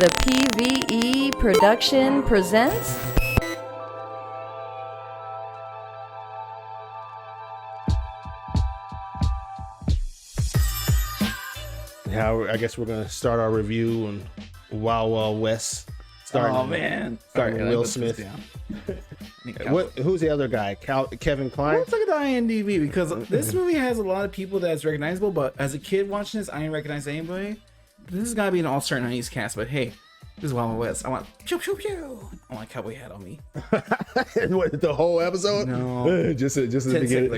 The PVE production presents. Now, I guess we're gonna start our review on Wild Wild West. Starting with Will Smith. Who's the other guy? Kevin Kline? Let's look at the IMDb because this movie has a lot of people that's recognizable. But as a kid watching this, I didn't recognize anybody. This has got to be an all-star 90s cast. But hey, this is Wild Wild West. I want pew pew pew. I want a cowboy hat on me. What, the whole episode? No, just the beginning.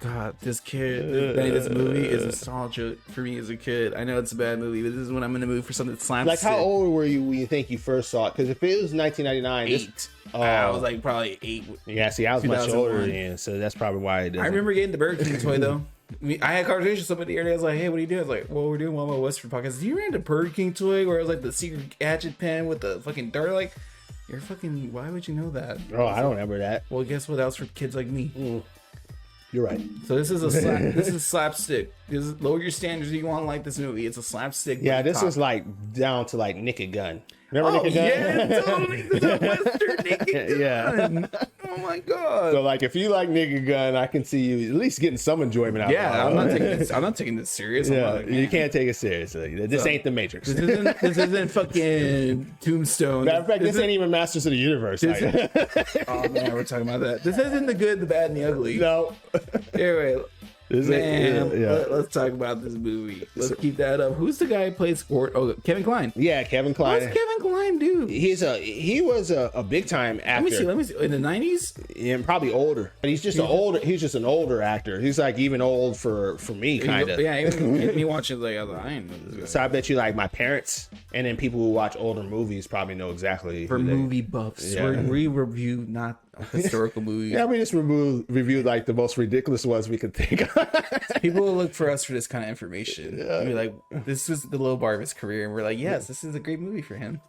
God, this this movie is nostalgia for me as a kid. I know it's a bad movie, but this is when I'm in the mood for something that slaps. Like, how old were you when you think you first saw it? Because if it was 1999, 8. I was like probably 8. Yeah, see, I was much older then, so that's probably why it doesn't. I remember getting the Burger King toy though. I had conversations with somebody the other day. I was like, "Hey, what are you doing?" I was like, "Well, we're doing Wild Wild West for podcast." Do you remember the Burger King toy where it was like the secret gadget pen with the fucking dart? Like, you're fucking. Why would you know that? Oh, I don't remember that. Well, guess what? That was for kids like me. You're right. So this is this is slapstick. Lower your standards if you want to like this movie. It's a slapstick. Yeah, this is like down to like Naked Gun. Remember Naked Gun? Yeah, totally. This is a Western Naked Gun. Yeah. Oh my god. So like, if you like Naked Gun, I can see you at least getting some enjoyment out of it. Yeah, I'm not taking this serious. Yeah, you can't take it seriously. This ain't the Matrix. This isn't fucking Tombstone. Matter of fact, this ain't even Masters of the Universe. Oh man, we're talking about that. This isn't the good, the bad, and the ugly. No. Anyway, let's talk about this movie. Let's keep that up. Who's the guy who plays Kevin Kline? Yeah, Kevin Kline. What's Kevin Kline do? He was a big time actor. Let me see. In the 90s? Yeah, probably older. But he's just an older actor. He's like even old for me, kind of. Yeah, even me watching like I didn't know this guy. So I bet you like my parents and then people who watch older movies probably know exactly. For movie buffs, yeah. We review not historical movies. Yeah, we just reviewed like the most ridiculous ones we could think of. People will look for us for this kind of information. Yeah. Be like, this is the low bar of his career, and we're like, yes, this is a great movie for him.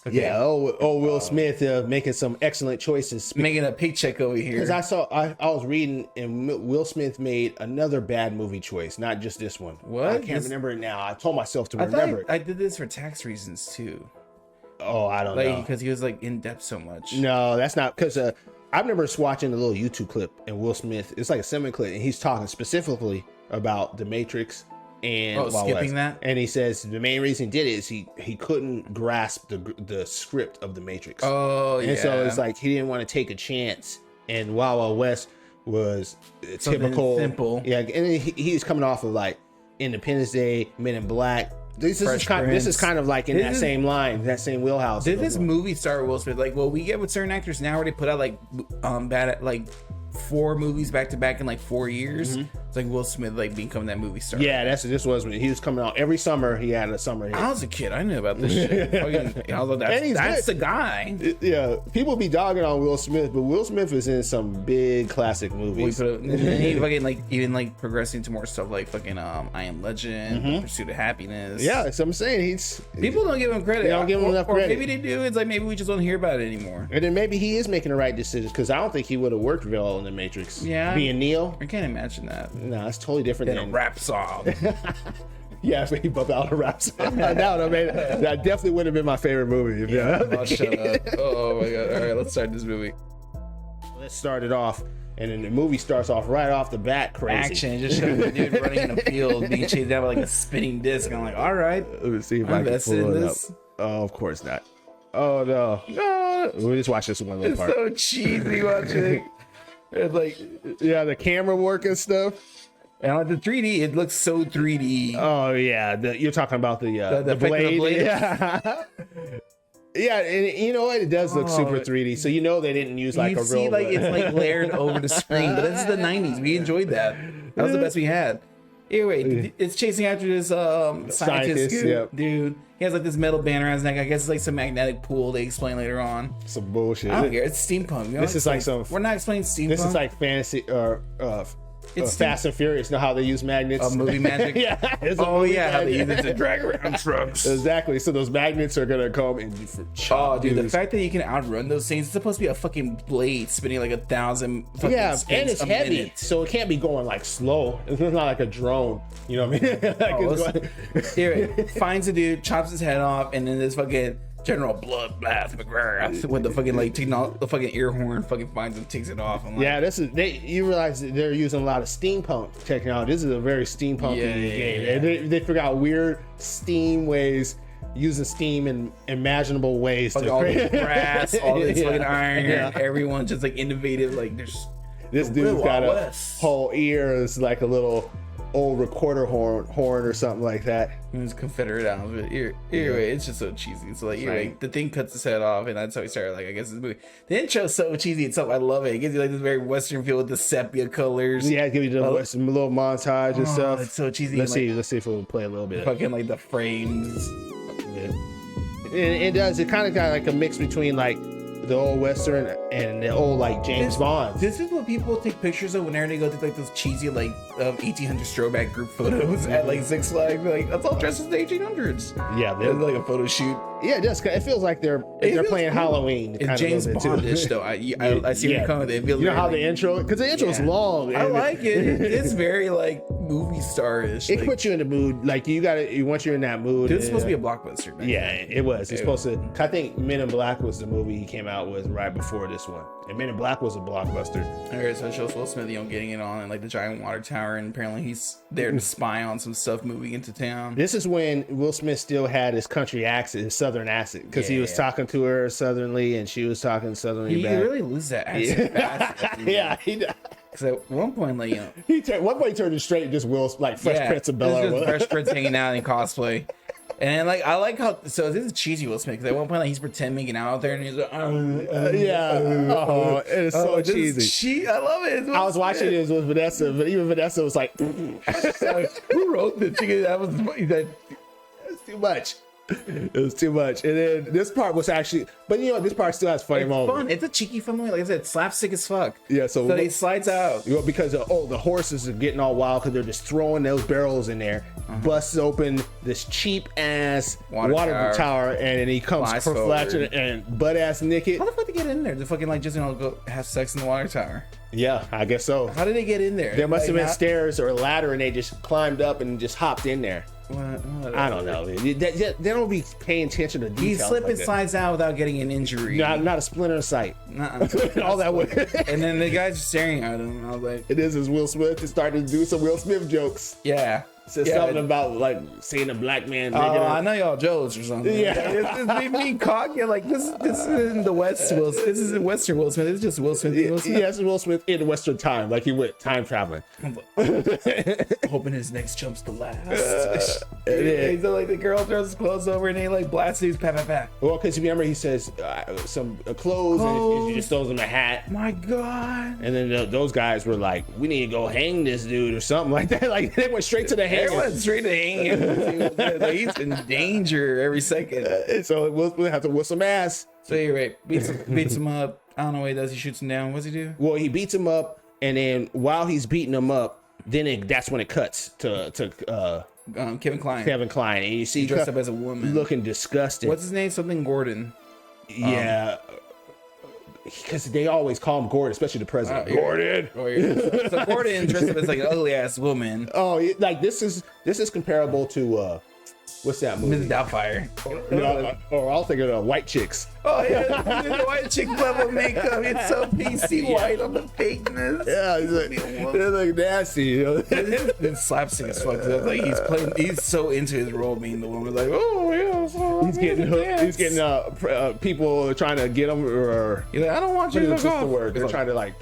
Okay. Yeah. Will Smith making some excellent choices, making a paycheck over here. Because I was reading, and Will Smith made another bad movie choice, not just this one. What? I can't remember it now. I told myself to remember it. I did this for tax reasons too. Oh, I don't know. Because he was like in depth so much. No, that's not because I remember watching a little YouTube clip, and Will Smith, it's like a semi clip, and he's talking specifically about The Matrix and skipping that. And he says the main reason he did it is he couldn't grasp the script of The Matrix. Oh, yeah. And so it's like he didn't want to take a chance, and Wild Wild West was typical, simple. Yeah, and he's coming off of like Independence Day, Men in Black. This is kind of like in that same line, that same wheelhouse. Did this movie start with Will Smith? Like, well, we get with certain actors now where they put out like bad like 4 movies back to back in like 4 years. Mm-hmm. It's like Will Smith like becoming that movie star. Yeah, this was when he was coming out every summer. He had a summer hit. I was a kid. I knew about this shit. I was like, that's the guy. Yeah, people be dogging on Will Smith, but Will Smith is in some big classic movies. And he fucking even progressing to more stuff like fucking I Am Legend, Pursuit of Happiness. Yeah, that's what I'm saying. People don't give him credit. They don't give him enough credit. Or maybe they do. It's like maybe we just don't hear about it anymore. And then maybe he is making the right decisions because I don't think he would have worked well in The Matrix. Yeah, being Neo. I can't imagine that. No, it's totally different than a rap song. Yeah, if he bumped out a rap song. That definitely would have been my favorite movie. Shut up. Oh my god. All right, let's start this movie. Let's start it off. And then the movie starts off right off the bat crazy. Action, just showing the dude running in a field, being chased down by like a spinning disc. I'm like, all right. Let me see if I can pull it up. Oh, of course not. Oh no. We'll just watch this one little part. It's so cheesy watching. It's like, yeah, the camera work and stuff. And like the 3D, it looks so 3D. Oh yeah, you're talking about the blade. Yeah. Yeah, and you know what? It does look super 3D. So you know they didn't use like a real. See, like it's like layered over the screen. But this is the 90s. We enjoyed that. That was the best we had. Anyway, it's chasing after this scientist dude. He has like this metal banner on his neck. I guess it's like some magnetic pool. They explain later on. Some bullshit. I don't care. It's steampunk. This is like some. We're not explaining steampunk. This is like fantasy or Fast and Furious. Know how they use magnets? Movie magic. Yeah. How they use it to drag around trucks. Exactly. So those magnets are gonna come and chop. Dude, the fact that you can outrun those things, it's supposed to be a fucking blade spinning like 1,000 fucking and it's heavy, minute. so it can't be going like slow. It's not like a drone. You know what I mean? Here, finds a dude, chops his head off, and then this fucking General Bloodbath McGrath with the fucking like taking out the fucking ear horn, fucking finds him, takes it off. And, like, you realize that they're using a lot of steampunk technology. This is a very steampunk game. Yeah. They figure out weird steam ways, using steam in imaginable ways to all create this brass, all this fucking iron, everyone just like innovative. Like there's this dude's got a whole ear is like a little old recorder horn or something like that. It's Confederate outfit. Anyway, it's just so cheesy. So like, the thing cuts his head off, and that's how he started. Like, I guess this movie. The intro's so cheesy itself. I love it. It gives you like this very Western feel with the sepia colors. Yeah, it gives you the Western little montage and stuff. It's so cheesy. Let's see if we'll play a little bit. Fucking like the frames. It does. It kind of got like a mix between like the old Western and the old like James Bond. This is what people take pictures of whenever they go to like those cheesy like 1800s throwback group photos at like Six Flags. Like that's all dressed as the 1800s. Yeah, they're like a photo shoot. Yeah, it does. It feels like they're playing cool. Halloween. It's James Bondish though. I see where you're coming with it. You know how the intro, because the intro is long. I like it. It's very like movie star-ish. It puts you in the mood. Like once you're in that mood. Dude, it's supposed to be a blockbuster. Man. Yeah, it was. It's supposed to. I think Men in Black was the movie he came out with right before this one, and Men in Black was a blockbuster. Alright, so it shows Will Smith, getting it on and like the giant water tower, and apparently he's there to spy on some stuff moving into town. This is when Will Smith still had his country accent, his southern accent, because he was talking to her southernly and she was talking southernly back. He really loses that accent fast. Yeah, he does. Because at one point, like, he turned it straight, just Will's like Fresh Prince of Bel-Air. Fresh Prince hanging out in cosplay. And like I like how this is cheesy Will Smith, because at one point like he's pretending out there and he's like it's so cheesy. I love it. I was watching this with Vanessa, but even Vanessa was like, who wrote the chicken? That's too much. It was too much. And then this part was actually, but this part still has funny moments. Fun. It's a cheeky fun movie. Like I said, slapstick as fuck. Yeah, so he slides out. Because the horses are getting all wild because they're just throwing those barrels in there. Busts open this cheap ass water tower, and then he comes flashing and butt ass naked. How the fuck did they get in there? To fucking like just go have sex in the water tower? Yeah, I guess so. How did they get in there? There must have been stairs or a ladder, and they just climbed up and just hopped in there. I don't know. They don't be paying attention to details. He slips and slides out without getting an injury. Not a splinter in sight. All that way. And then the guys are staring at him. I was like, it is Will Smith. He started to do some Will Smith jokes. Yeah. Said something about like seeing a black man. I know y'all jokes or something. Yeah, it's being cocky. Like this is in the West. This is in Western Will Smith. It's just Will Smith. Yeah, it's Will Smith in Western time. Like he went time traveling. Hoping his next jump's the last. So like the girl throws his clothes over and he like blasts these pat. Well, because you remember he says some clothes and he just throws him a hat. My God. And then those guys were like, we need to go hang this dude or something like that. Like they went straight to the hang. They went straight to hang. Like, he's in danger every second. So we'll have to whoop some ass. So anyway, beats him up. I don't know what he does. He shoots him down. What's he do? Well, he beats him up, and then while he's beating him up, that's when it cuts to Kevin Kline. And you see he dressed up as a woman, looking disgusted. What's his name? Something Gordon. Yeah. Because they always call him Gordon, especially the president. Gordon. So Gordon dressed up as like an ugly ass woman. Oh, like this is comparable to what's that movie? Mrs. Doubtfire. Or I'll think of White Chicks. Oh yeah, the White Chick level makeup. It's so PC white on the fakeness. Yeah, it's like nasty. It's slapstick as fuck. Like he's so into his role being the woman. Like, oh yeah, so he's getting hooked. He's getting people trying to get him, or he's like, I don't want you to hook up. They're trying to like.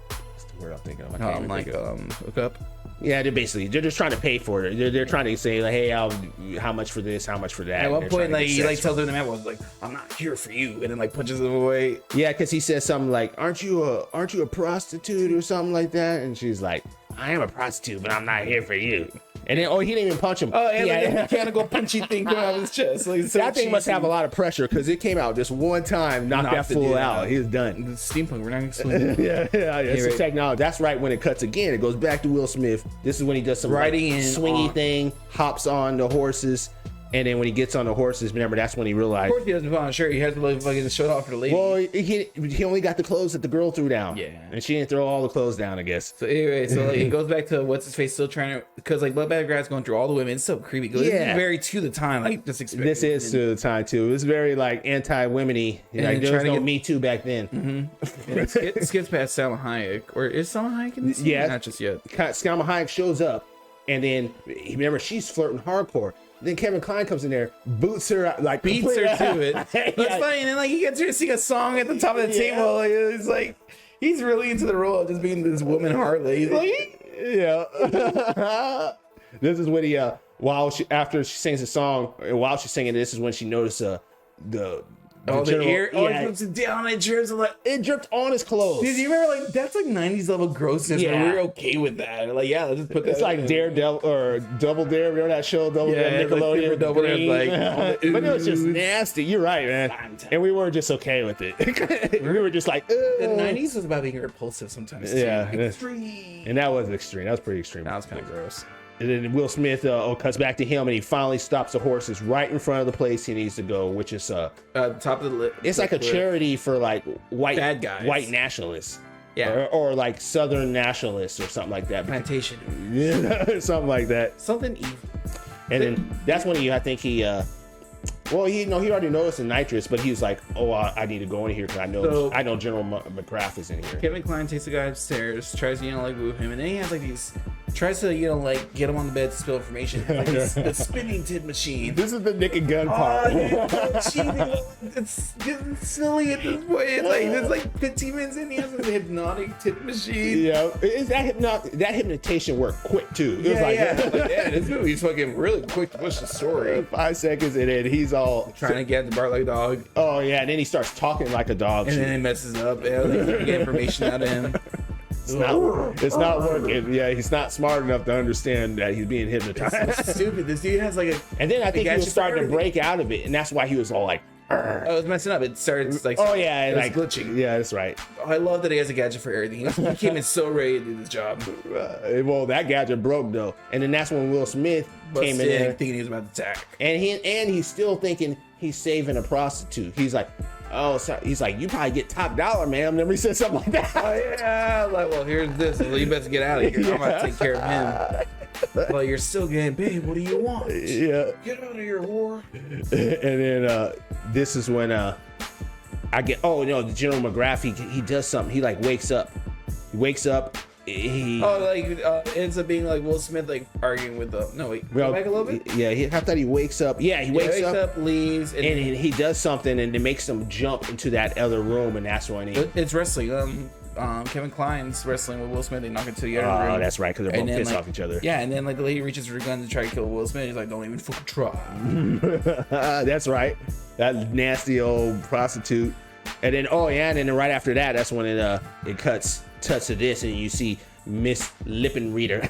What's the word I'm thinking of? Hook up. Yeah, they're just trying to pay for it. They're trying to say like, hey, how much for this, how much for that. At one point, like he like tells him the man was like, I'm not here for you, and then like punches him away. Yeah, because he says something like, aren't you a prostitute or something like that? And she's like, I am a prostitute, but I'm not here for you. And then, he didn't even punch him. Oh, yeah, like a mechanical punchy thing coming out of his chest. Like, so that thing must have a lot of pressure because it came out just one time, knocked that fool out. He was done. The steampunk, we're not explaining. yeah. It's the technology. That's right. When it cuts again, it goes back to Will Smith. This is when he does some riding in swingy thing, hops on the horses. And then when he gets on the horses, remember, that's when he realized. Of course he doesn't put on a shirt. He has to like fucking show it off for the lady. Well, he only got the clothes that the girl threw down. Yeah. And she didn't throw all the clothes down, I guess. So anyway, he goes back to what's his face still trying to, because like Blood Bad Grad's going through all the women. It's so creepy. This is very to the time. Like just expect. This is to the time too. It's very like anti-womeny. Like there was no Me Too back then. Mm-hmm. It skips past Salma Hayek, or is Salma Hayek in this? Yeah, not just yet. Salma Hayek shows up, and then remember she's flirting hardcore. Then Kevin Kline comes in there, boots her, like beats her to it. That's funny. And then like he gets her to sing a song at the top of the table. Like, it's like he's really into the role of just being this woman Harley. This is when he after she sings the song, while she's singing, this is when she noticed the air drips down. It dripped on his clothes. Dude, you remember like that's like 90s level grossness. Yeah, we were okay with that. Like, yeah, let's just put that. It's like Daredevil or Double Dare. Remember that show, Double Dare, Nickelodeon? Like, Double Dare, like, but it was just nasty. You're right, man. And we were just okay with it. We were just like, ugh. The 90s was about being repulsive sometimes. Yeah, extreme. And that was extreme. That was pretty extreme. That was kind of gross. And then Will Smith cuts back to him, and he finally stops the horses right in front of the place he needs to go, which is top of the list. It's like a charity for like bad guys, white nationalists, yeah, or like Southern nationalists or something like that. Plantation, yeah, something like that. Something evil. And then that's when I think he. Well, he already noticed the nitrous, but he was like, "Oh, I need to go in here because I know General McGrath is in here." Kevin Kline takes the guy upstairs, tries to like woo him, and then he has like these. Tries to like get him on the bed to spill information. Like the spinning tin machine. This is the Nick Gun part. It's getting silly at this point. It's like there's like 15 minutes in, he has this hypnotic tin machine. Yeah, that hypnotation worked quick too. It was like, this movie's fucking really quick to push the story. 5 seconds and then he's all trying to get the bark like a dog. Oh yeah, and then he starts talking like a dog. And then it messes up. Yeah, like, get information out of him. It's not working. Yeah, he's not smart enough to understand that he's being hypnotized. It's so stupid. This dude has like a. And then I think he was starting to break out of it, and that's why he was all like. Oh, it was messing up. It started like. Oh yeah, it like was glitching. Yeah, that's right. I love that he has a gadget for everything. He came in so ready to do this job. Well, that gadget broke though, and then that's when Will Smith came in there thinking he was about to attack, and he's still thinking he's saving a prostitute. He's like. Oh, so he's like, you probably get top dollar, ma'am. Never said something like that. Oh, yeah. Like, well, here's this. Well, you better get out of here. I'm about to take care of him. Well, you're still getting paid. What do you want? Yeah. Get out of here, whore. And then this is when I get. Oh no, the General McGrath. He does something. He like wakes up. He wakes up. Ends up being like Will Smith like arguing with the go back a little bit. Yeah, I thought he wakes up. Yeah, he wakes up, leaves, and he does something, and it makes him jump into that other room, and that's when it's wrestling. Kevin Kline's wrestling with Will Smith. They knock into the other room. Oh, that's right, because they're both pissed off each other. Yeah, and then like the lady reaches for a gun to try to kill Will Smith. He's like, "Don't even fucking try." That's right. That nasty old prostitute. And then and then right after that, that's when it cuts to this, and you see Miss Lippen Reader.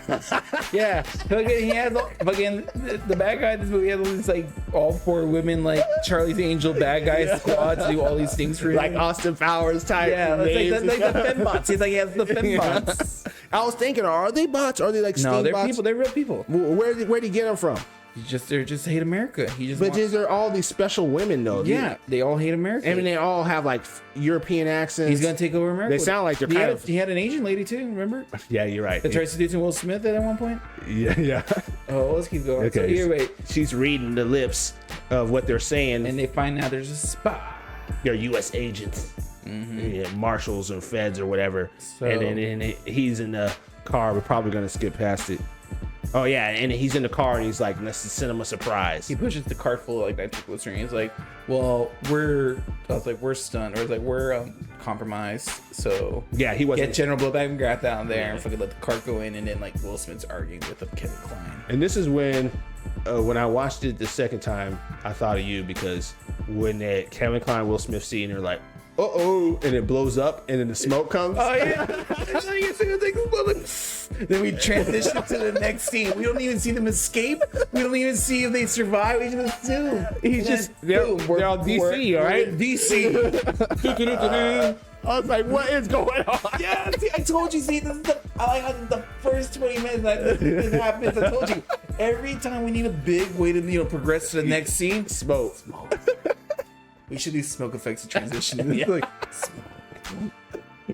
Yeah, he has fucking the bad guy in this movie has all these like all 4 women like Charlie's Angel bad guy squad to do all these things for him, like Austin Powers type. Yeah, like the fembots. He's like he has the fembots. I was thinking, are they bots? Are they like no? They're bots? people. They're real people. Where'd he get them from? They just hate America. But there are all these special women though. Yeah, they all hate America. I mean, they all have like European accents. He's gonna take over America. They sound like they're He had an Asian lady too. Remember? Yeah, you're right. That tries to do some Will Smith at one point. Yeah. Oh, let's keep going. Okay. So here, wait. She's reading the lips of what they're saying, and they find out there's a spy. They're U.S. agents, marshals or feds or whatever. So, and then he's in the car. We're probably gonna skip past it. Oh yeah, and he's in the car and he's like, let's send him a surprise. He pushes the cart full of like nitroglycerin. He's like, well, we're stunned, or it's like we're compromised. So yeah, he wasn't. Get General Blowback McGrath down there and fucking let the cart go in, and then like Will Smith's arguing with Kevin Kline. And this is when I watched it the second time, I thought of you, because when that Kevin Kline Will Smith scene, they're like, uh-oh, and it blows up, and then the smoke comes. Oh yeah. Then we transition to the next scene. We don't even see them escape. We don't even see if they survive. We just assume. They're on DC, all right? DC. I was like, what is going on? Yeah, see, I told you. See, this is the first 20 minutes that this happens. I told you. Every time we need a big way to progress to the next scene, Smoke. we should do smoke effects to transition. Yeah. Like,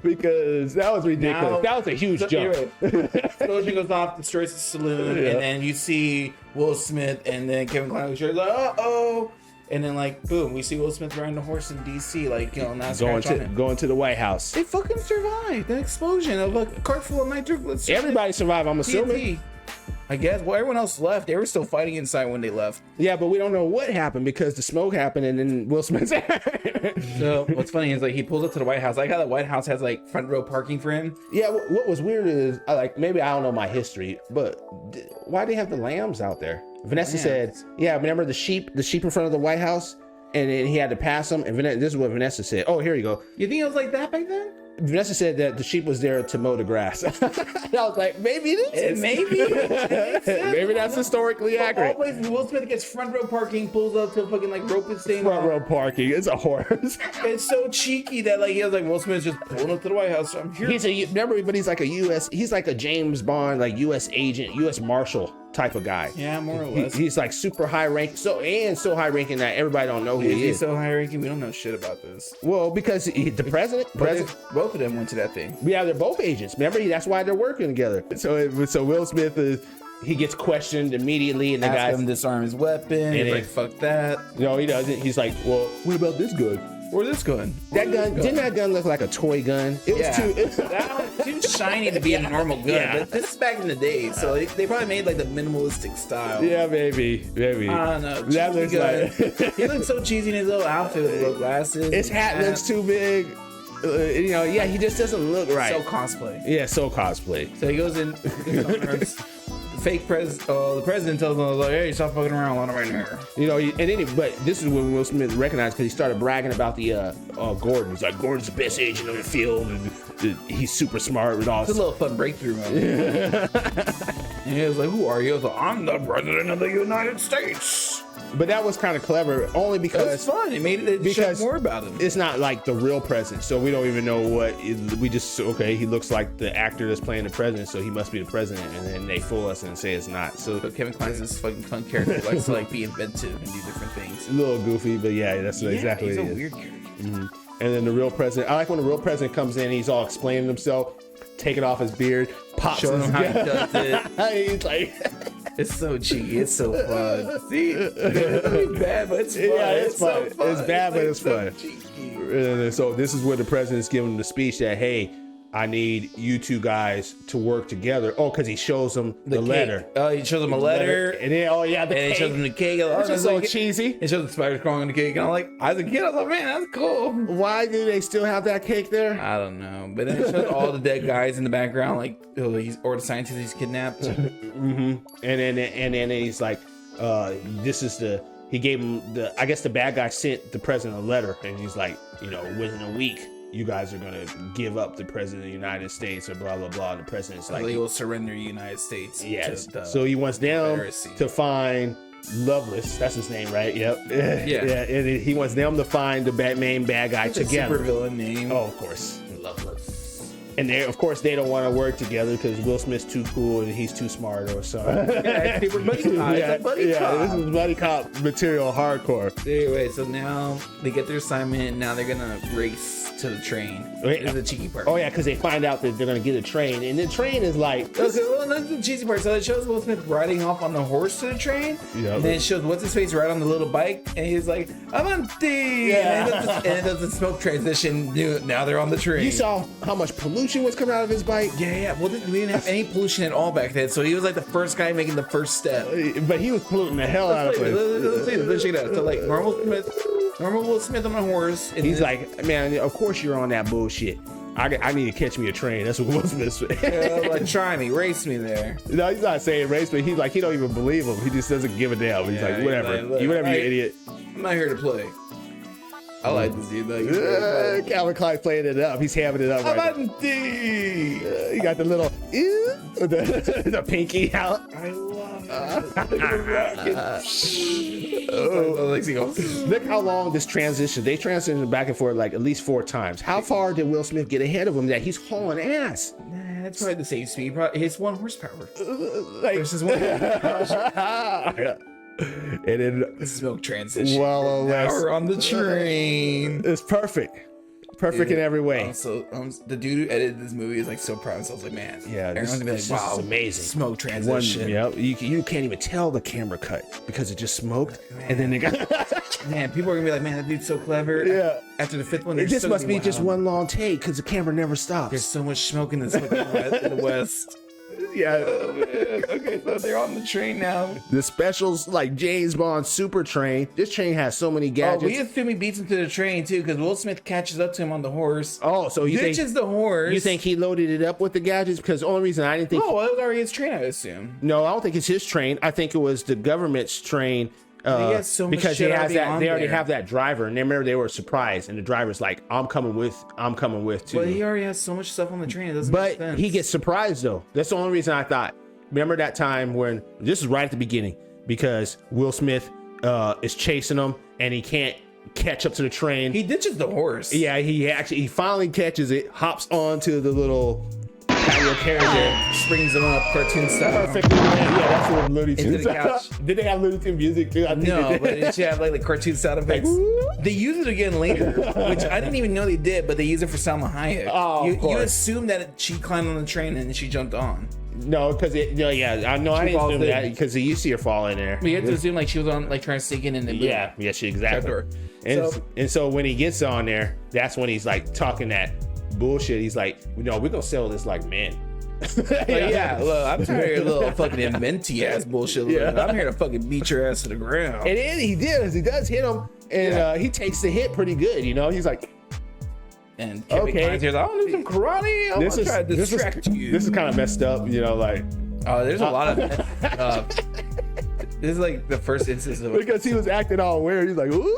Because that was ridiculous. Now, that was a huge jump. Explosion goes off, destroys the saloon, and then you see Will Smith, and then Kevin Kline goes like, uh-oh. And then, like, boom, we see Will Smith riding a horse in DC, like, going to the White House. They fucking survived the explosion of a cart full of nitroglycerin. Everybody survived, I'm assuming. I guess. Well, everyone else left. They were still fighting inside when they left. Yeah, but we don't know what happened because the smoke happened and then Will Smith's. So what's funny is like he pulls up to the White House. I like how the White House has like front row parking for him. Yeah, what was weird is maybe I don't know my history, but why do they have the lambs out there? Vanessa said, yeah, remember the sheep in front of the White House, and then he had to pass them. And this is what Vanessa said. Oh, here you go. You think it was like that back then? Vanessa said that the sheep was there to mow the grass. And I was like, maybe it is. Maybe. Maybe that's historically accurate. Always, Will Smith gets front row parking, pulls up to fucking like rope and stain. Front row parking. It's a horse. It's so cheeky that like he was like Will Smith's just pulling up to the White House. So I'm here. He's like a U.S. He's like a James Bond, like U.S. agent, U.S. Marshal type of guy. Yeah, more or less. He's like super high rank, so high ranking that everybody don't know who he is. He's so high ranking, we don't know shit about this. Well, because the president, both of them went to that thing. Yeah, they're both agents. Remember, that's why they're working together. So Will Smith he gets questioned immediately, and the guy him disarm his weapon. And he's like, "Fuck that." No, he doesn't. He's like, "Well, what about this gun? Where's this gun? Didn't that gun look like a toy gun? It was too shiny to be a normal gun. Yeah. But this is back in the day, so they probably made like the minimalistic style. Yeah, maybe. I don't know. That looks like he looks so cheesy in his little outfit with little glasses. His hat looks too big. He just doesn't look right. So cosplay. Yeah, so cosplay. So he goes in. The president tells him, like, "Hey, stop fucking around on it right here." But this is when Will Smith recognized, because he started bragging about the Gordon. He's like, Gordon's the best agent on the field, and he's super smart with all. It's a little fun breakthrough moment. And he was like, "Who are you?" I was like, "I'm the president of the United States." But that was kind of clever, only because it's fun. It made it show more about him. It's not like the real president, so we don't even know we just he looks like the actor that's playing the president, so he must be the president, and then they fool us and say it's not. So Kevin Kline's this fucking fun character, likes to like be inventive and do different things. A little goofy, but yeah, that's exactly he's what a it is. Weird character. Mm-hmm. And then the real president, I like when the real president comes in, he's all explaining himself, taking off his beard, pops showing him how he does it. He's like. It's so cheeky. It's so fun. See, it's bad, but it's fun. Yeah, it's fun. So fun. It's bad, but it's so fun. Cheeky. And so this is where the president's giving the speech that, hey, I need you two guys to work together. Oh, because he shows them the letter. Oh, he shows them a letter. And then, and he shows them the cake. It's just so cheesy. He shows the spiders crawling on the cake. And I'm like, as a kid, I was like, man, that's cool. Why do they still have that cake there? I don't know. But then it shows all the dead guys in the background, like, or the scientist he's kidnapped. Mm-hmm. And then he's like, he gave him the bad guy sent the president a letter. And he's like, within a week, you guys are gonna give up the president of the United States or blah blah blah. And the president's like, he will surrender the United States. Yes. So he wants them to find Loveless. That's his name, right? Yep. Yeah. And he wants them to find the main bad guy together. Super villain name. Oh, of course. Loveless. And they don't want to work together because Will Smith's too cool and he's too smart or something. Yeah, they were buddy cop. Buddy cop. This is buddy cop material hardcore. Anyway, so now they get their assignment and now they're gonna race to the train. This is the cheeky part. Oh yeah, because they find out that they're gonna get a train, and the train is like. That's the cheesy part. So it shows Will Smith riding off on the horse to the train. Yeah. And then it shows what's his face right on the little bike, and he's like, "Avanti!" Yeah. And it does the smoke transition. Now they're on the train. You saw how much pollution was coming out of his bike. Yeah. Well, we didn't have any pollution at all back then, so he was like the first guy making the first step. But he was polluting the hell out of it. Let's check it out. So like normal Will Smith on a horse. He's like, man, of course you're on that bullshit. I need to catch me a train. That's what Will Smith said. Yeah, like, try me, race me there. No, he's not saying race, but he don't even believe him. He just doesn't give a damn. He's like, whatever. Like, you whatever, you idiot. I'm not here to play. I like this dude. Like, Calvin Klein playing it up. He's having it up right now. Avanti! He got the little the pinky out. I love it. Look how long this transition. They transitioned back and forth like at least 4 times. How far did Will Smith get ahead of him that he's hauling ass? Nah, that's probably the same speed. His 1 horsepower. Like, Versus 1 horsepower. and then Smoke transition. well, Now we're on the train. it's perfect. Perfect in every way. So the dude who edited this movie is like so proud of himself. Like, man, Yeah, everyone's gonna be like, this wow, is amazing. Smoke transition. You can't even tell the camera cut because it just smoked, and then they got. Man, people are gonna be like, man, that dude's so clever. Yeah. After the 5th one, It just so must be wow. just one long take because the camera never stops. There's so much smoke in this fucking in the West. Yeah, Okay, so they're on the train now. the specials like James Bond super train. This train has so many Oh, gadgets. we assume he beats him to the train too, because Will Smith catches up to him on the horse. Oh, so you Ditches think the horse. you think he loaded it up with the gadgets? Because the only reason I didn't think Oh, well, it was already his train, I assume. no, I don't think it's his train. I think it was the government's train. He has so much because shit he has already that. on They already there. have that driver, and they remember they were surprised, and the driver's like, "I'm coming with too." But he already has so much stuff on the train. It doesn't make But sense. he gets surprised though. That's the only reason I thought. Remember that time when this is right at the beginning because Will Smith is chasing him and he can't catch up to the train. He ditches the horse. Yeah, he finally catches it, hops onto the little patio carriage. Springs him up, cartoon style. Perfectly. Yeah, that's what Looney Into Tunes. the couch. Did they have Looney Tunes music too? I think No, they but did. it should have like cartoon sound effects. They use it again later, which I didn't even know they did, but they use it for Salma Hayek. Oh, of you course. assume that she climbed on the train and she jumped on. No, because I didn't falls assume in. that because you see her fall in there. But you have to assume like she was on like trying to sneak in and then Yeah, she exactly. Trapdoor. And so when he gets on there, that's when he's like talking that bullshit. He's like, no, we're gonna sell this like men. Yeah, look, I'm tired of your little fucking inventy ass bullshit. Yeah. I'm here to fucking beat your ass to the ground. And then he does hit him, and he takes the hit pretty good. He's like, And Kevin Okay. Kline's here, like, I want to do some karate. I want to try to distract you. This is kind of messed up, like There's a lot of. This is like the first instance of. because he was acting all weird. He's like, ooh.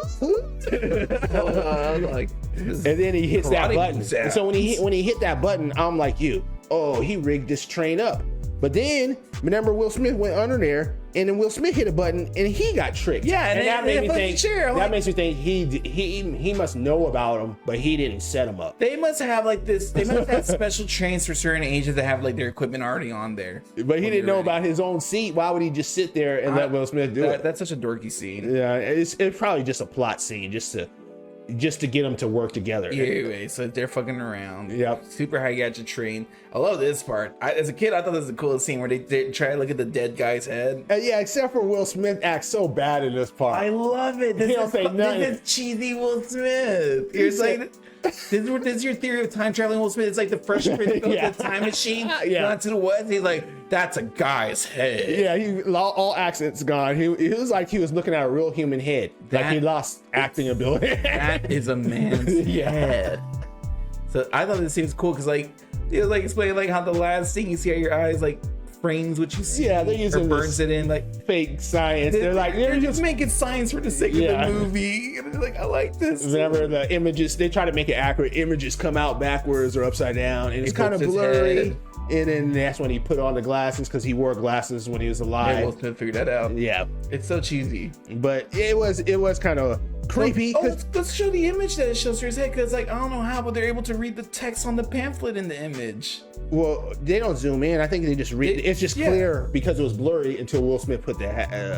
Like, And then he hits that Karate button. moves And so when he hit that button, I'm like you. Oh, he rigged this train up. But then remember Will Smith went under there, and then Will Smith hit a button, and he got tricked. Yeah, and that then made me think. chair, That makes me think he must know about him, but he didn't set him up. They must have like this. They must have special trains for certain ages that have like their equipment already on there. But he didn't know about his own seat. Why would he just sit there and let Will Smith do it? That's such a dorky scene. Yeah, it's probably just a plot scene, just to get them to work together. Anyway, so they're fucking around. Yep. Super high gadget train. I love this part. As a kid, I thought this was the coolest scene where they try to look at the dead guy's head. Yeah, except for Will Smith acts so bad in this part. I love it. This He don't is say nothing. This is cheesy Will Smith. You're saying this is your theory of time traveling Will Smith. It's like the Fresh Prince goes Yeah. to the time machine, Yeah. gone to the West. He's like, that's a guy's head. Yeah, all accents gone. He was like he was looking at a real human head. Like he lost acting ability. That is a man's Yeah. head. So I thought this scene was cool because like it was like explaining like how the last thing you see how your eyes like frames what you see. Yeah, they're using or burns this it in like fake science. They're just making science for the sake Yeah. of the movie. And they're like, I like this. Whenever the images, they try to make it accurate. Images come out backwards or upside down, and it's kind of his blurry. head. And then that's when he put on the glasses because he wore glasses when he was Yeah, alive. Will Smith figured that out. Yeah, It's so cheesy. but it was kind of creepy. Oh, 'cause- let's show the image that it shows for his head because like I don't know how, but they're able to read the text on the pamphlet in the image. well, they don't zoom in. I think they just read. It's just Yeah. clear because it was blurry until Will Smith put the.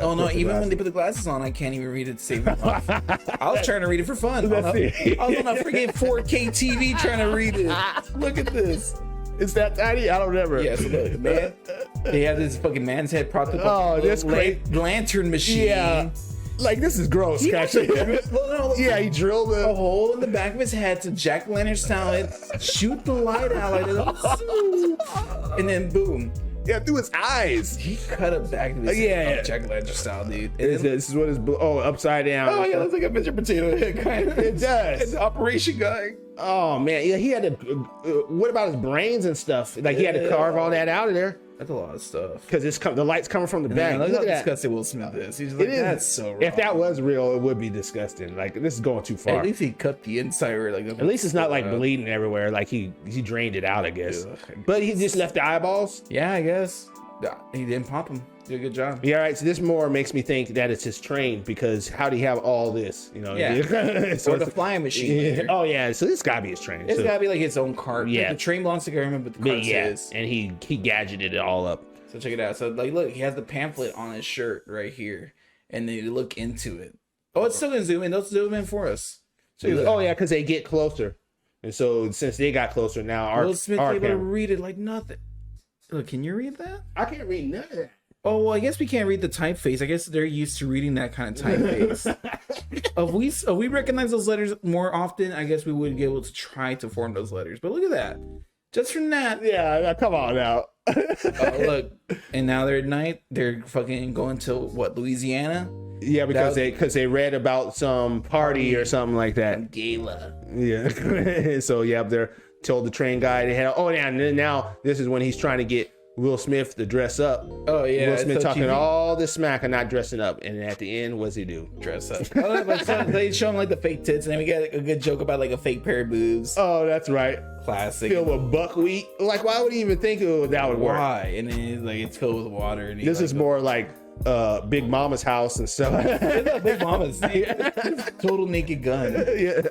Oh no! put the Even when glasses. they put the glasses on, I can't even read it to save my life. I was trying to read it for fun. That's I was on a freaking 4K TV trying to read it. Look at this. It's that tiny. I don't remember. Yeah, so look, man. They have this fucking man's head propped up. Oh, on that's great. Lantern machine. Yeah. Like this is gross, He actually. no, Yeah, he drilled a the. hole in the back of his head to Jack Lantern style it, shoot the light out like this, and then boom. Yeah, through his eyes. He cut it back to this Yeah. Jack Lantern style, dude. And This then, is what is. Upside down. oh yeah, that's like a Mr. Potato Head kind of. It does. It's the operation guy. Oh man, yeah, he had to. What about his brains and stuff? Like he had to carve all that out of there. That's a lot of stuff. Because the light's coming from the back. Look Look how at that. disgusting Will Smith is. He's like, that's so wrong. If that was real, it would be disgusting. Like, this is going too far. At least he cut the inside or like. At least it's not like bleeding everywhere. Like he drained it out, I guess. But he just left the eyeballs. Yeah, I guess. He didn't pop them. Did a good job. Yeah, all right. So this more makes me think that it's his train, because how do you have all this? You know, Yeah. so Or the flying machine. Yeah. Oh yeah, so this gotta be his train. It's gotta be like his own cart. Yeah. Like the train belongs to the government, but the cart is. And he gadgeted it all up. So check it out. So like, look, he has the pamphlet on his shirt right here, and then you look into it. Oh, it's still gonna zoom in. Let's zoom in for us. So oh yeah, because they get closer, and so since they got closer now, our Will Smith able to read it like nothing. Look, can you read that? I can't read none of that. Oh, well, I guess we can't read the typeface. I guess they're used to reading that kind of typeface. If we recognize those letters more often, I guess we would be able to try to form those letters. But look at that. Just from that. Yeah, come on now. Oh, look. And now they're at night. They're fucking going to, what, Louisiana? Yeah, because they read about some party or something like that. Gala. Yeah. So, yeah, they're told the train guy they had. Oh, yeah, and then now this is when he's trying to get Will Smith to dress up. Oh yeah, Will Smith talking all this smack and not dressing up, and at the end, what's he do? Dress up. Oh, but so they show him like the fake tits, and then we get a good joke about like a fake pair of boobs. Oh, that's right. Classic. Filled with buckwheat. Like, why would he even think that would work? Why? And then it's like it's filled with water. And this is more like Big Mama's house and stuff. It's not Big Mama's. Total Naked Gun. Yeah.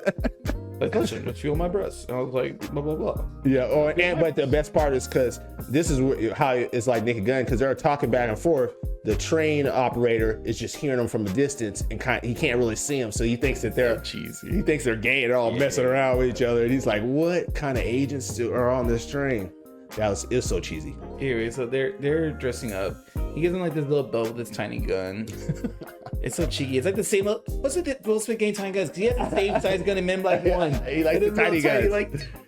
Like, listen, just feel my breasts. And I was like, blah blah blah. Yeah. Oh, but the best part is because this is how it's like Naked Gun, because they're talking back and forth. The train operator is just hearing them from a distance, and he can't really see them, so he thinks that they're cheesy. He thinks they're gay and they're all messing around with each other, and he's like, "What kind of agents are on this train?" It was so cheesy. Anyway, so they're dressing up. He gives them like this little belt with this tiny gun. It's so cheeky. It's like the same. What's with the Will Smith getting tiny guns? He has the same size gun in Men Black One. He likes the tiny guns.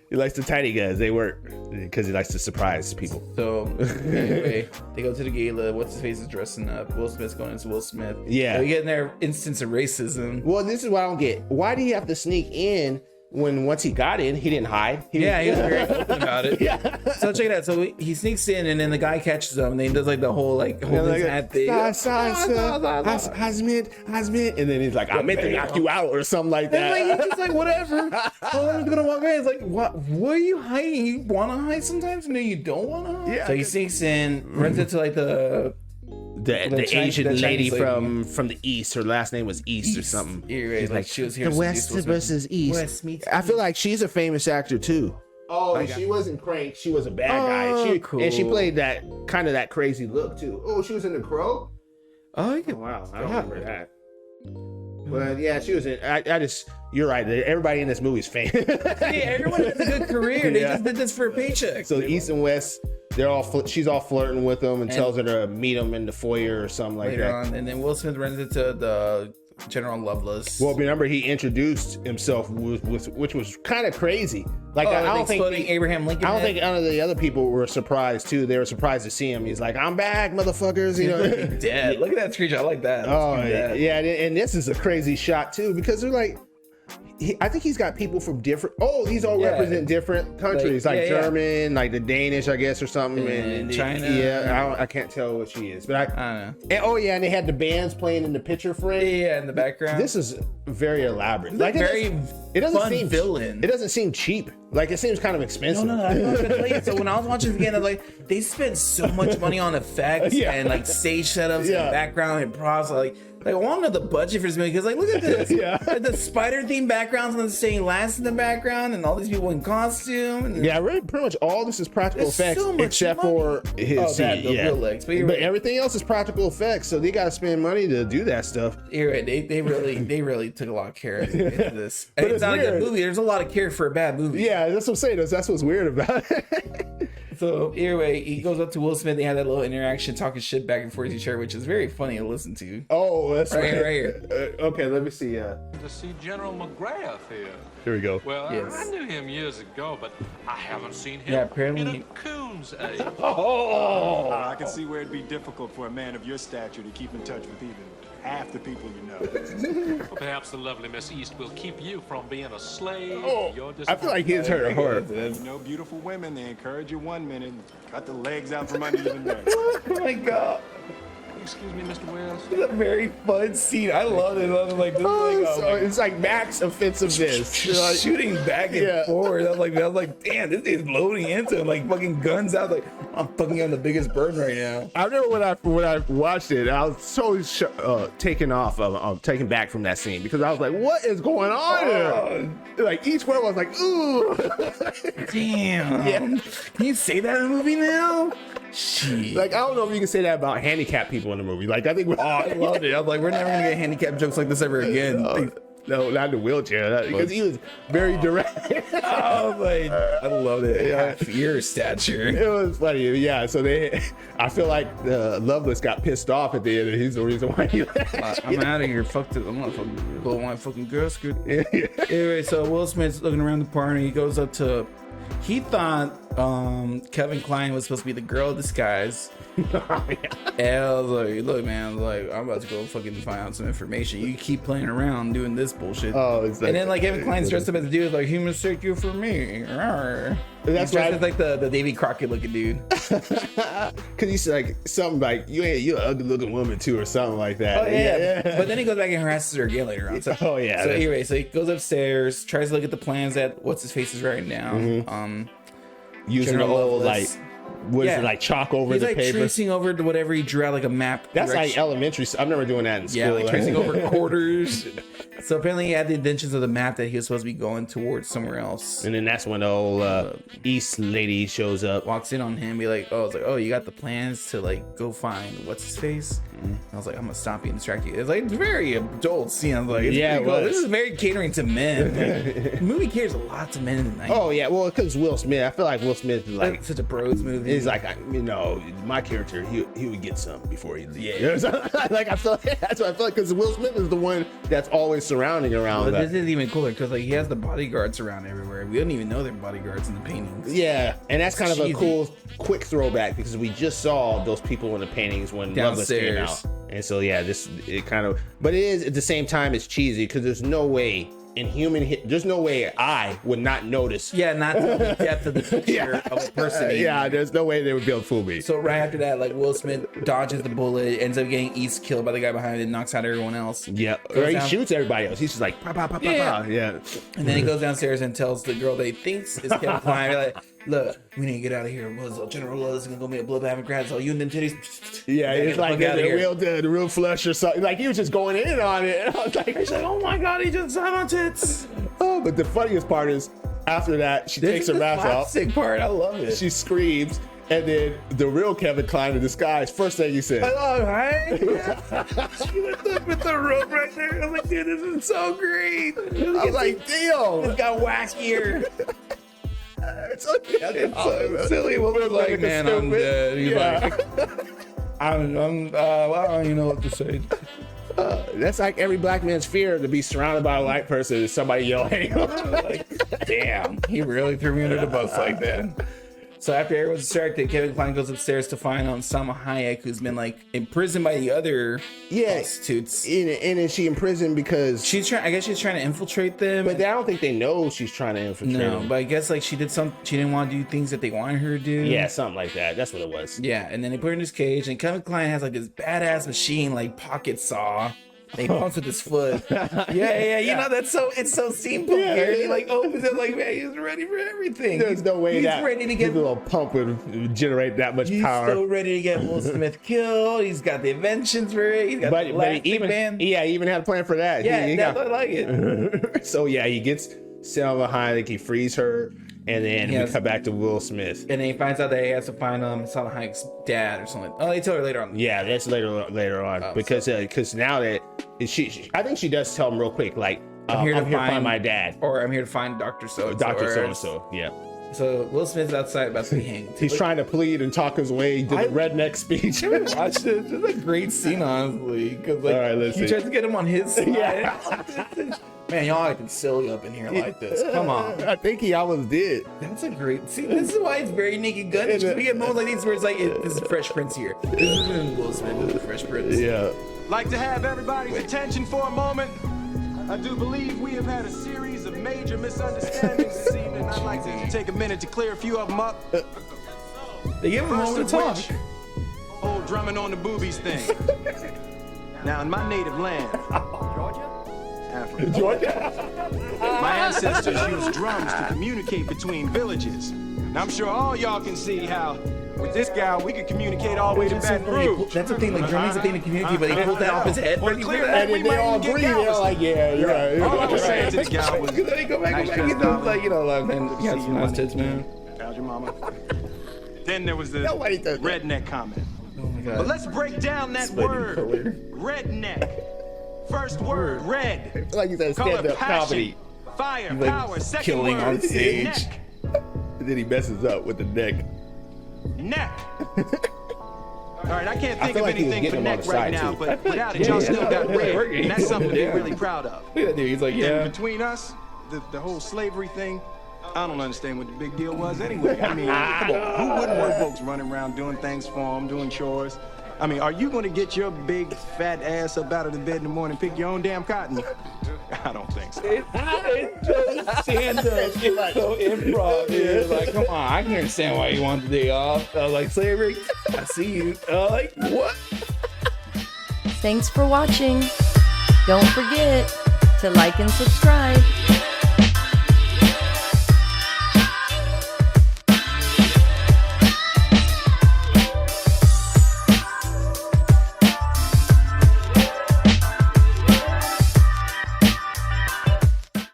He likes the tiny guns. They work because he likes to surprise people. So anyway, they go to the gala. What's his face is dressing up. Will Smith's going into Will Smith. Yeah, we get in their instance of racism. Well, this is what I don't get. Why do you have to sneak in? Once he got in, he didn't hide. He was very open about it. Yeah. So check it out. So he sneaks in, and then the guy catches him, and then he does like the whole like hold his hat thing. Hazmit. And then he's like, I meant to knock you out or something like that. And like, he's just like, whatever. I'm gonna walk away. It's like, what are you hiding? You want to hide sometimes, and then you don't want to hide. Yeah. So he sneaks in, runs into like the Asian lady from the East. Her last name was East or something. She's like, she was here. The West versus East. I feel like she's a famous actor too. Oh, she wasn't Crank. She was a bad guy. Cool. And she played that kind of that crazy look too. Oh, she was in The Crow. Oh, yeah. Wow, I don't remember that. But yeah, she was in. You're right. Everybody in this movie is famous. Yeah, everyone has a good career. They just did this for a paycheck. So East and West. She's all flirting with him and tells her to meet him in the foyer or something like that. On, and then Will Smith runs into the General Loveless. Well, remember he introduced himself which was kind of crazy. Like I don't think Abraham Lincoln. I don't think none of the other people were surprised too. They were surprised to see him. He's like, "I'm back, motherfuckers!" You know, dead. Look at that screenshot. I like that. Yeah, and this is a crazy shot too because they're like. I think he's got people from different. Oh, these all represent different countries, like German, like the Danish, I guess, or something, and China. Yeah, I can't tell what she is, but I don't know. And they had the bands playing in the picture frame. Yeah, in the background. This is very elaborate. Like it doesn't seem villain. It doesn't seem cheap. Like it seems kind of expensive. No. I'm not gonna tell you. So when I was watching it again, I was like, they spent so much money on effects and like stage setups and background and props. Like I want to know the budget for this movie because like look at this. Like, the spider themed backgrounds and the stained glass in the background and all these people in costume. And really, pretty much all this is practical effects except for his real legs. But everything else is practical effects, so they got to spend money to do that stuff. You're right. They really took a lot of care into this. And it's not weird. A good movie. There's a lot of care for a bad movie. Yeah, that's what I'm saying. That's what's weird about it. So anyway, he goes up to Will Smith. They have that little interaction, talking shit back and forth to each other, which is very funny to listen to. Oh, that's right here. Okay, let me see. To see General McGrath here. Here we go. Well, I knew him years ago, but I haven't seen him apparently in a coon's age. I can see where it'd be difficult for a man of your stature to keep in touch with even half the people you know. Well, perhaps the lovely Miss East will keep you from being a slave. Oh, to your I feel like he's her. You know, beautiful women, they encourage you one minute, cut the legs out from under you the next. Oh my god. Excuse me, Mr. Wells. It's a very fun scene. I love it. I love it. Like, this is like, So it's like max offensiveness. Like, shooting back and forward. I was like, damn, this is loading into him, like fucking guns out. Like, I'm fucking on the biggest burn right now. I remember when I watched it, I was so taken back from that scene because I was like, what is going on here? Like each one was like, ooh. Damn. Yeah. Can you say that in a movie now? Shit. Like, I don't know if you can say that about handicapped people in the movie. Like, I think I loved it. I was like, we're never gonna get handicapped jokes like this ever again. No, not in the wheelchair. Because he was very direct. I was like, I loved it. Half your stature. It was funny. Yeah, so I feel like Loveless got pissed off at the end, and he's the reason why he left. I'm out of here. Fuck this. I'm not fucking blow my fucking girl skirt. Anyway, so Will Smith's looking around the party. He goes up to. He thought Kevin Kline was supposed to be the girl disguise. And I was like, look, man, I'm about to go fucking find out some information. You keep playing around doing this bullshit. Oh, it's like, and then like Kevin Kline's dressed up as a dude, like, he mistake you for me. That's right. right. Like the Davy Crockett looking dude. Because he's like something like you're an ugly looking woman too, or something like that. Oh yeah. But then he goes back and harasses her again later on. So, oh yeah. So anyway, so he goes upstairs, tries to look at the plans that what's his face is writing down. Using the old like. What is it, like chalk over He's the like paper? tracing over to whatever he drew out, like a map. That's like elementary. I remember doing that in school. Yeah, like tracing over quarters. So apparently he had the intentions of the map that he was supposed to be going towards somewhere else. And then that's when the old East lady shows up. Walks in on him, be like, oh, it's like, oh, you got the plans to like go find what's his face? And I was like, I'm gonna stop you and distract you. It's like it's very adult scene. I was like, yeah, cool. This is very catering to men. The movie caters a lot to men in the 90s. Oh yeah, well, because Will Smith, I feel like Will Smith is like such a bros movie. He's like, you know, my character, he would get some before he leaves. Yeah. Like I feel like that's what I feel like because Will Smith is the one that's always surrounding around. But this is even cooler because like he has the bodyguards around everywhere. We don't even know they're bodyguards in the paintings. Yeah, and that's kind of cheesy. a cool, quick throwback because we just saw those people in the paintings when Loveless came out, and so yeah, but it is at the same time it's cheesy because there's no way. There's no way I would not notice. Yeah, not the depth of the picture of a person. Yeah, there's no way they would be able to fool me. So right after that, like Will Smith dodges the bullet, ends up getting East killed by the guy behind it, knocks out everyone else. Yeah, or he shoots everybody else. He's just like, pa, pa, pa, pa, pa. Yeah. And then he goes downstairs and tells the girl that he thinks is Kevin Kline, like, look, we need to get out of here. General Love is gonna go make a bloodbath and grab all you and them titties. Yeah, it's like the real flush or something. Like he was just going in on it. And I was like, oh my god, he just saw my tits. Oh, but the funniest part is after that, she takes her mask off. Sick part, I love it. She screams, and then the real Kevin Kline in disguise. First thing he said, "Hello, right?" She with the rope right there. I'm like, dude, this is so great. I was like, damn, it's got wackier. It's so silly. What was like, man, I'm dead. He's like, I don't even know what to say. That's like every black man's fear to be surrounded by a white person and somebody yelling. Like, damn, he really threw me under the bus like that. So after everyone's distracted, Kevin Kline goes upstairs to find Salma Hayek, who's been like imprisoned by the other prostitutes. And is she imprisoned because she's trying? I guess she's trying to infiltrate them. But I don't think they know she's trying to infiltrate them. But I guess like she didn't want to do things that they wanted her to do. Yeah, something like that. That's what it was. Yeah, and then they put her in this cage, and Kevin Kline has like this badass machine, like pocket saw. They pumps with his foot. Yeah. You know, it's so steampunk. Yeah. He like opens it like, man, he's ready for everything. There's no way he's ready to get a little pump would generate that much power. He's so ready to get Will Smith killed. He's got the inventions for it. He's got the elastic band. He even had a plan for that. Yeah, I like it. So yeah, he gets Salma Hayek, he frees her. And then we come back to Will Smith. And then he finds out that he has to find Salma Hayek's dad or something. Oh, they tell her later on. Yeah, that's later on. Because now that I think she does tell him real quick, like, I'm here to find my dad. Or I'm here to find Dr. So-and-so. Dr. So-and-so, yeah. So Will Smith's outside about to be hanged. He's trying to plead and talk his way to the redneck speech. Watch this. This is a great scene, honestly. Because like, all right, he tries to get him on his side. Yeah. Man, y'all acting silly up in here like this. Come on. I think he almost did. That's a great scene. This is why it's very Naked Gun. We get moments like these where it's like, this is Fresh Prince here. This isn't Will Smith. This is Fresh Prince. Yeah. Like to have everybody's attention for a moment. I do believe we have had a series of major misunderstandings this evening. I'd like to take a minute to clear a few of them up. They give him a moment to talk. Old drumming on the boobies thing. Now, in my native land, Africa, my ancestors used drums to communicate between villages. Now, I'm sure all y'all can see how, with this guy, we can communicate all the way to Baton Rouge. That's the thing, like drumming's the thing to communicate, but he pulled that off his head. Well, clear And that, then they all agree. They're like, yeah, you're right. All I was saying to this guy was, Then he go back and he does like, you know, like, man, he has some nice tits, man. how's your mama? Then there was the Nobody does that. redneck comment. Oh my God. But let's break down that Splitting word. color. Redneck. First word, red. Like you said, Color, stand-up passion. comedy. Fire, Like power. Second killing word, on stage. neck. And then he messes up with the neck. Neck. All right, I can't I think feel of like he was anything getting for him on neck the right side, now, too. but without it, y'all still got red. And that's something to be really proud of. Look at that dude. He's like, And yeah. between us, the whole slavery thing, I don't understand what the big deal was anyway. I mean, come on, who wouldn't want folks running around doing things for them, doing chores? I mean, are you going to get your big fat ass up out of the bed in the morning and pick your own damn cotton? I don't think so. It's just stand-up. It's so improv, dude. Like, come on, I can understand why you want the day off. Like, slavery, I see you. Like, what? Thanks for watching. Don't forget to like and subscribe.